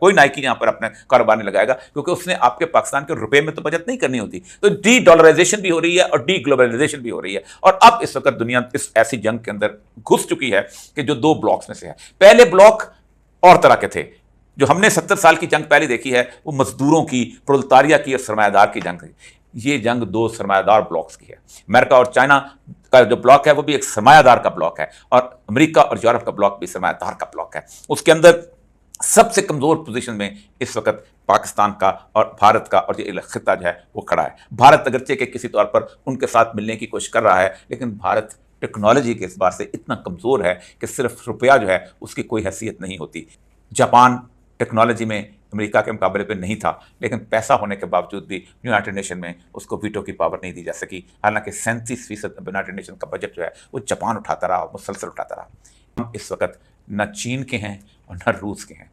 कोई नाइकी यहां पर अपने कारोबार नहीं लगाएगा, क्योंकि उसने आपके पाकिस्तान के रुपए में तो बचत नहीं करनी होती। तो डी डॉलराइजेशन भी हो रही है और डी ग्लोबलाइजेशन भी हो रही है। और अब इस वक्त दुनिया इस ऐसी जंग के अंदर घुस चुकी है कि जो दो ब्लॉक्स में से है। पहले ब्लॉक और तरह के थे। जो हमने 70 साल की जंग पहले देखी है, वो मजदूरों की, प्रोलेतारिया की और सरमायादार की जंग है। ये जंग दो सरमायादार ब्लॉक्स की है। अमेरिका और चाइना का जो ब्लॉक है वो भी एक सरमायादार का ब्लॉक है, और अमेरिका और यूरोप का ब्लॉक भी सरमायादार का ब्लॉक है। उसके अंदर सबसे कमजोर पोजीशन में इस वक्त पाकिस्तान का और भारत का और ये खिता जो है वो खड़ा है। भारत अगरचे के किसी तौर पर उनके साथ मिलने की कोशिश कर रहा है, लेकिन भारत टेक्नोलॉजी के इस से इतना कमजोर है कि सिर्फ रुपया जो है उसकी कोई हैसियत नहीं होती। जापान टेक्नोलॉजी में अमेरिका के मुकाबले पे नहीं था, लेकिन पैसा होने के बावजूद भी यूनाइटेड नेशन में उसको वीटो की पावर नहीं दी जा सकी। हालांकि 37% यूनाइटेड नेशन का बजट जो है वो जापान उठाता रहा, मुसलसल उठाता रहा। हम इस वक्त न चीन के हैं और न रूस के हैं,